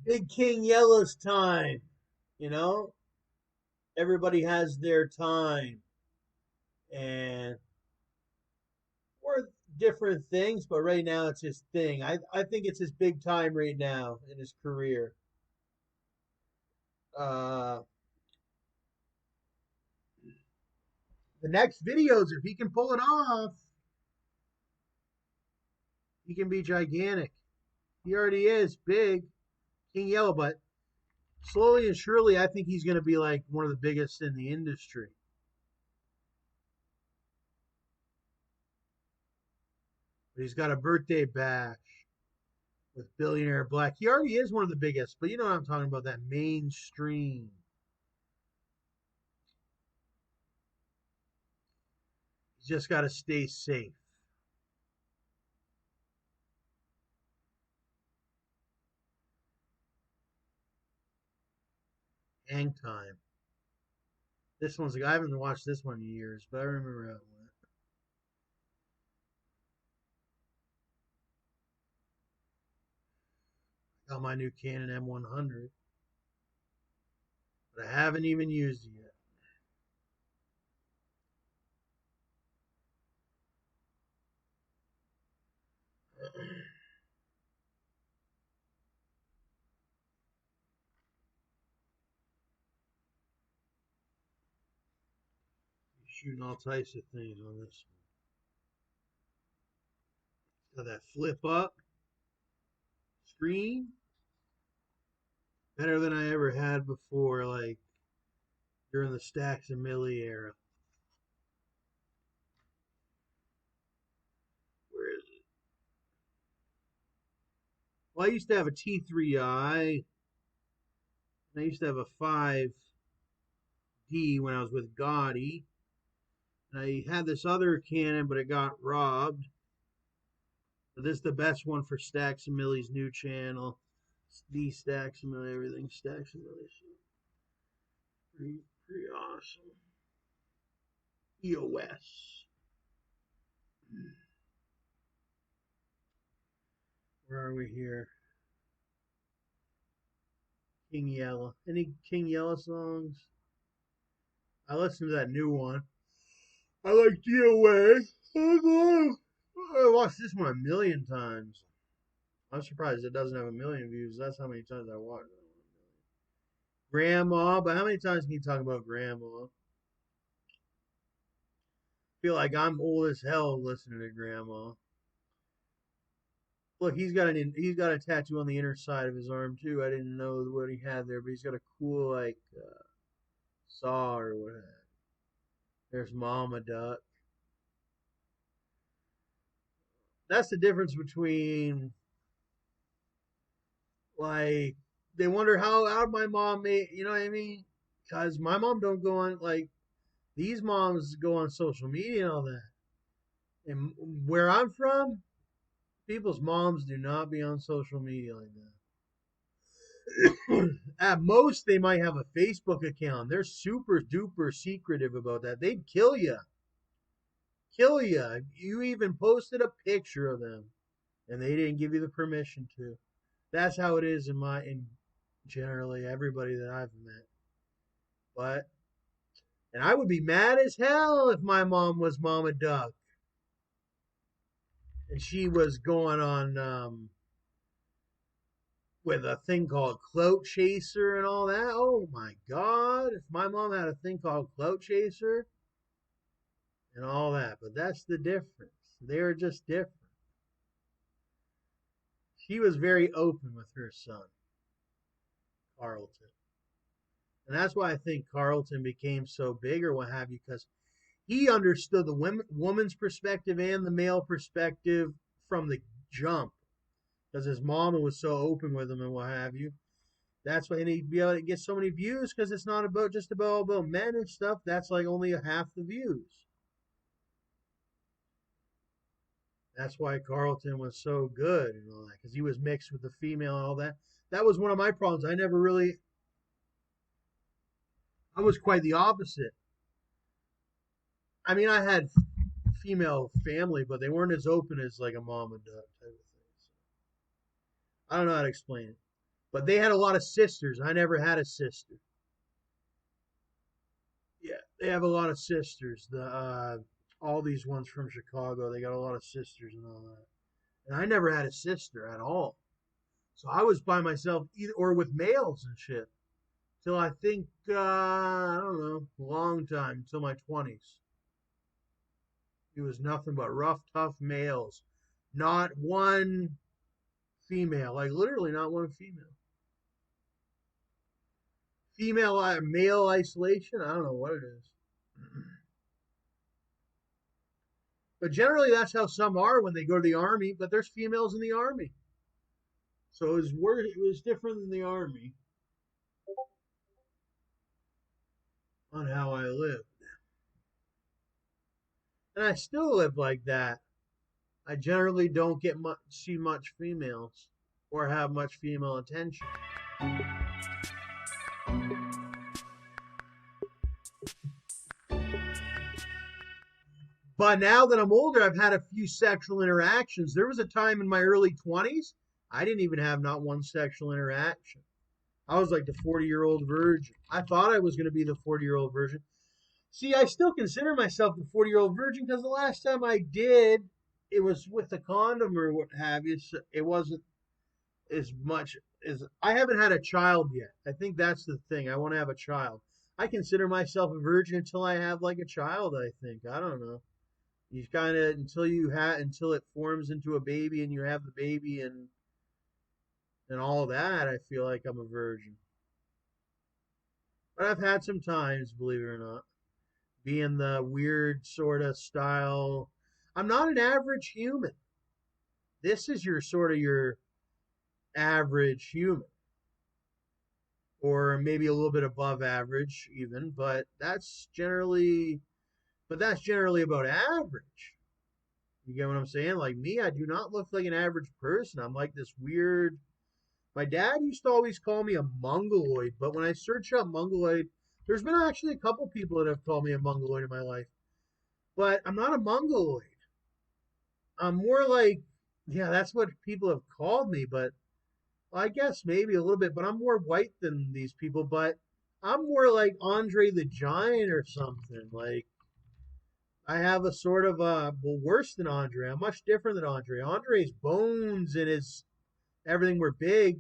Big King Yella's time. You know, everybody has their time, and or different things. But right now, it's his thing. I think it's his big time right now in his career. Uh, the next videos, if he can pull it off, he can be gigantic. He already is big, King Yella, but slowly and surely, I think he's going to be like one of the biggest in the industry. But he's got a birthday bash with Billionaire Black. He already is one of the biggest, but you know what I'm talking about, that mainstream. He's just got to stay safe. Hang time. This one's like, I haven't watched this one in years, but I remember how it went. Got my new Canon M100, but I haven't even used it yet. Shooting all types of things on this one. Got that flip up screen, better than I ever had before, like during the StacksAMilli era. Where is it? Well, I used to have a T3i, and I used to have a 5D when I was with Gotti. And I had this other Canon, but it got robbed. But this is the best one for StacksAMilli's new channel. The StacksAMilli, everything StacksAMilli. So pretty awesome. EOS. Where are we here? King Yella. Any King Yella songs? I listened to that new one. I like DOA. I watched this one a million times. I'm surprised it doesn't have a million views. That's how many times I watched it. Grandma, but how many times can you talk about Grandma? I feel like I'm old as hell listening to Grandma. Look, he's got a tattoo on the inner side of his arm too. I didn't know what he had there, but he's got a cool like saw or whatever. There's Mama Duck. That's the difference between like they wonder how my mom made, you know what I mean? Because my mom don't go on like these moms go on social media and all that. And where I'm from, people's moms do not be on social media like that. At most, they might have a Facebook account. They're super duper secretive about that. They'd kill you. Kill you. You even posted a picture of them and they didn't give you the permission to. That's how it is in generally everybody that I've met. But and I would be mad as hell if my mom was Mama Duck and she was going on with a thing called Clout Chaser and all that. Oh my God. If my mom had a thing called Clout Chaser and all that. But that's the difference. They're just different. She was very open with her son, Carlton. And that's why I think Carlton became so big or what have you, because he understood the woman's perspective and the male perspective from the jump. Because his mama was so open with him and what have you. That's why he'd be able to get so many views because it's not about just about men and stuff. That's like only half the views. That's why Carlton was so good and all that because he was mixed with the female and all that. That was one of my problems. I was quite the opposite. I mean, I had female family, but they weren't as open as like a mom and dad type of thing. So, I don't know how to explain it. But they had a lot of sisters. I never had a sister. Yeah, they have a lot of sisters. The all these ones from Chicago, they got a lot of sisters and all that. And I never had a sister at all. So I was by myself, either or with males and shit, till I think I don't know, a long time, till my 20s. It was nothing but rough, tough males. Not one female, like literally not one female. Female male isolation. I don't know what it is. But generally, that's how some are when they go to the army. But there's females in the army, so it was different than the army on how I lived, and I still live like that. I generally don't see much females or have much female attention. But now that I'm older, I've had a few sexual interactions. There was a time in my early 20s, I didn't even have not one sexual interaction. I was like the 40-year-old virgin. I thought I was going to be the 40-year-old virgin. See, I still consider myself the 40-year-old virgin because the last time I did, it was with a condom or what have you. So it wasn't as much as I haven't had a child yet. I think that's the thing. I want to have a child. I consider myself a virgin until I have like a child, I think. I don't know. You kind of until it forms into a baby and you have the baby and all that, I feel like I'm a virgin. But I've had some times, believe it or not, being the weird sort of style. I'm not an average human. This is your sort of your average human, or maybe a little bit above average even, but that's generally about average. You get what I'm saying? Like me, I do not look like an average person. I'm like this weird. My dad used to always call me a mongoloid, but when I search up mongoloid, there's been actually a couple people that have called me a mongoloid in my life. But I'm not a mongoloid. I'm more like, yeah, that's what people have called me, but well, I guess maybe a little bit, but I'm more white than these people, but I'm more like Andre the Giant or something. Like I have a sort of well, worse than Andre. I'm much different than Andre. Andre's bones and his everything were big.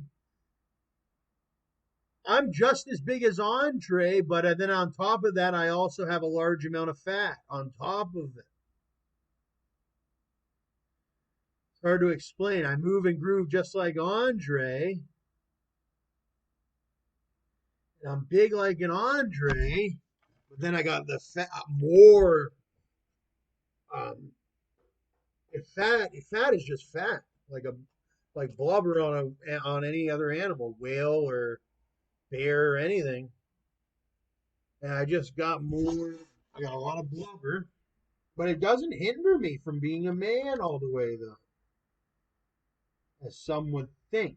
I'm just as big as Andre, but then on top of that, I also have a large amount of fat on top of it. It's hard to explain. I move and groove just like Andre. And I'm big like an Andre, but then I got the fat more. Um, fat is just fat, like a like blubber on any other animal, whale or bear or anything. And I just got more. I got a lot of blubber, but it doesn't hinder me from being a man all the way, though, as some would think.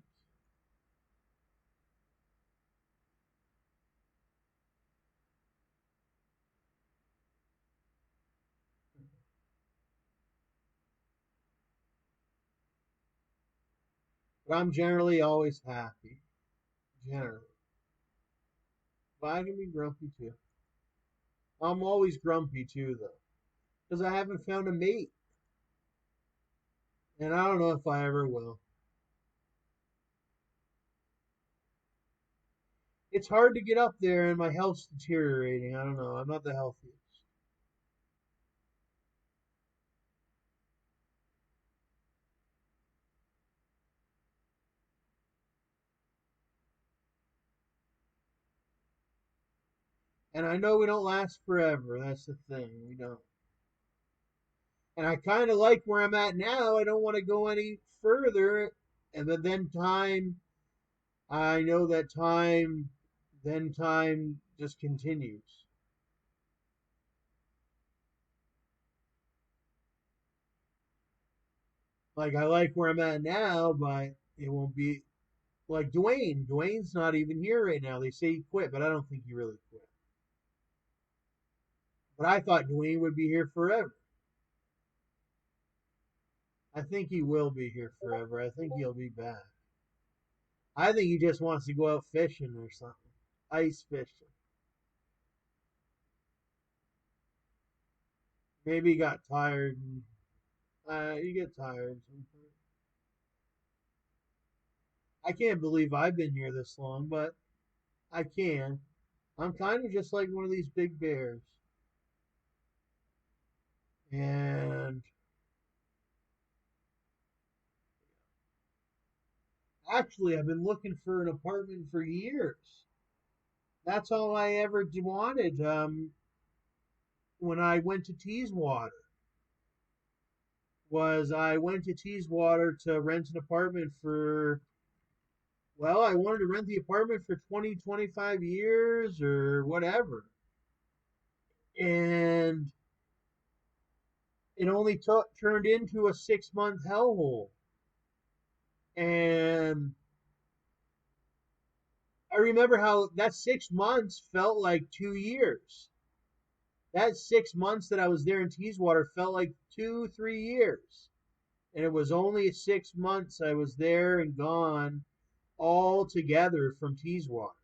But I'm generally always happy. Generally. But I can be grumpy too. I'm always grumpy too, though, because I haven't found a mate. And I don't know if I ever will. It's hard to get up there, and my health's deteriorating. I don't know. I'm not the healthiest. And I know we don't last forever. That's the thing. We don't. And I kind of like where I'm at now. I don't want to go any further. And then time, I know that time just continues. Like I like where I'm at now, but it won't be like Dwayne. Dwayne's not even here right now. They say he quit, but I don't think he really quit. But I thought Dwayne would be here forever. I think he will be here forever. I think he'll be back. I think he just wants to go out fishing or something. Ice fishing. Maybe he got tired. You get tired sometimes. I can't believe I've been here this long, but I can. I'm kind of just like one of these big bears. And actually, I've been looking for an apartment for years. That's all I ever wanted. When I went to Teeswater, was I went to Teeswater to rent an apartment for. Well, I wanted to rent the apartment for 20, 25 years or whatever. And it only turned into a 6 month hellhole. And I remember how that 6 months felt like 2 years. That 6 months that I was there in Teeswater felt like 2, 3 years. And it was only 6 months I was there and gone all together from Teeswater.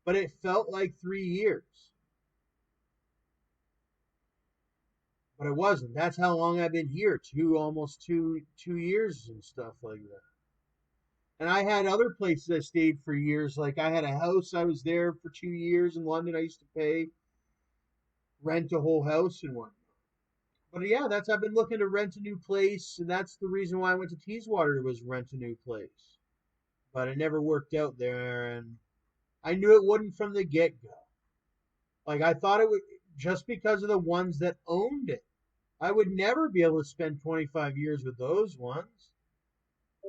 But it felt like 3 years. But it wasn't. That's how long I've been here. Almost 2 years and stuff like that. And I had other places I stayed for years. Like I had a house I was there for 2 years in London. I used to rent a whole house and whatnot. But yeah, I've been looking to rent a new place, and that's the reason why I went to Teeswater was rent a new place. But it never worked out there, and I knew it wouldn't from the get go. Like I thought it would just because of the ones that owned it. I would never be able to spend 25 years with those ones.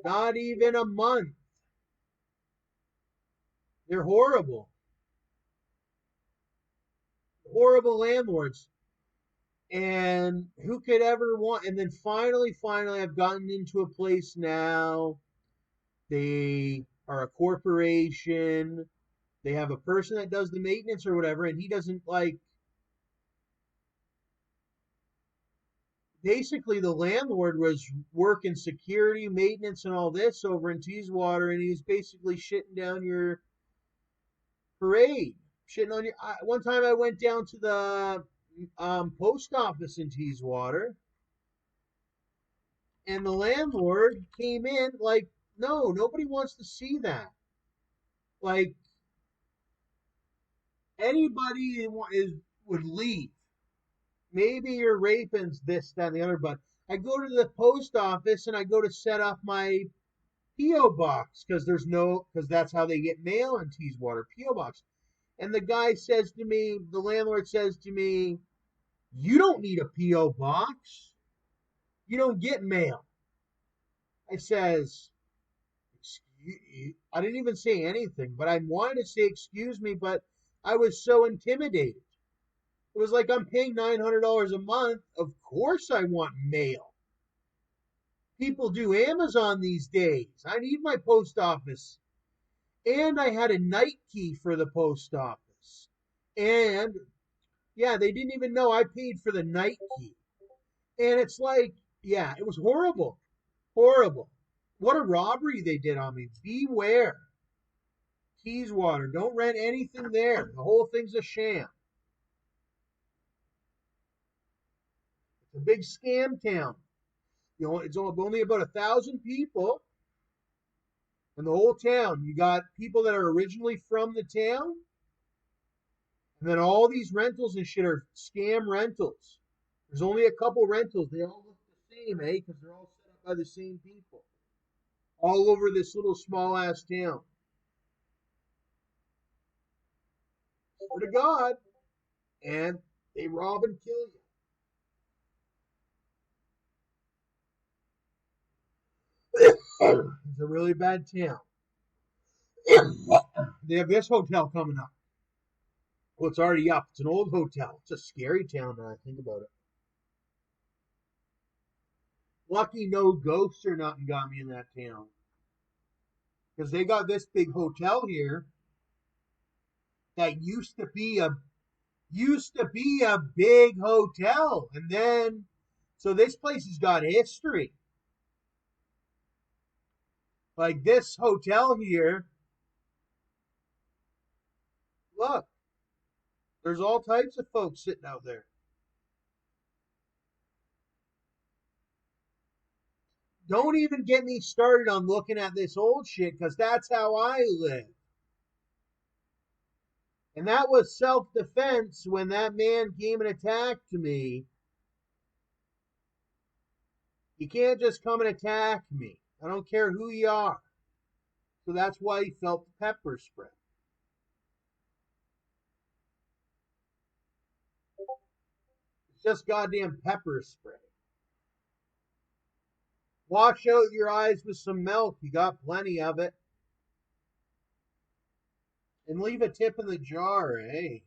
Not even a month. They're horrible. Horrible landlords. And who could ever want? And then finally, I've gotten into a place now. They are a corporation. They have a person that does the maintenance or whatever, and he doesn't like. Basically, the landlord was working security, maintenance, and all this over in Teeswater, and he's basically shitting down your parade. Shitting on your. One time I went down to the post office in Teeswater, and the landlord came in like, no, nobody wants to see that. Like anybody would leave. Maybe you're raping this, that, and the other, but I go to the post office and I go to set up my PO box because that's how they get mail in Teeswater, PO box. And the landlord says to me, you don't need a PO box. You don't get mail. I says, I didn't even say anything, but I wanted to say excuse me, but I was so intimidated. It was like I'm paying $900 a month. Of course I want mail. People do Amazon these days. I need my post office. And I had a night key for the post office. And yeah, they didn't even know I paid for the night key. And it's like, yeah, it was horrible. Horrible. What a robbery they did on me. Beware. Teeswater. Don't rent anything there. The whole thing's a sham. It's a big scam town. It's only about 1,000 people in the whole town. You got people that are originally from the town, and then all these rentals and shit are scam rentals. There's only a couple rentals. They all look the same, eh? Because they're all set up by the same people. All over this little small ass town. Swear to God. And they rob and kill you. It's a really bad town. They have this hotel coming up. Well, it's already up. It's an old hotel. It's a scary town now I think about it. Lucky no ghosts or nothing got me in that town. Because they got this big hotel here that used to be a big hotel. And then so this place has got history. Like this hotel here, look, there's all types of folks sitting out there. Don't even get me started on looking at this old shit because that's how I live. And that was self defense when that man came and attacked me. You can't just come and attack me. I don't care who you are. So that's why he felt the pepper spray. It's just goddamn pepper spray. Wash out your eyes with some milk. You got plenty of it. And leave a tip in the jar, eh?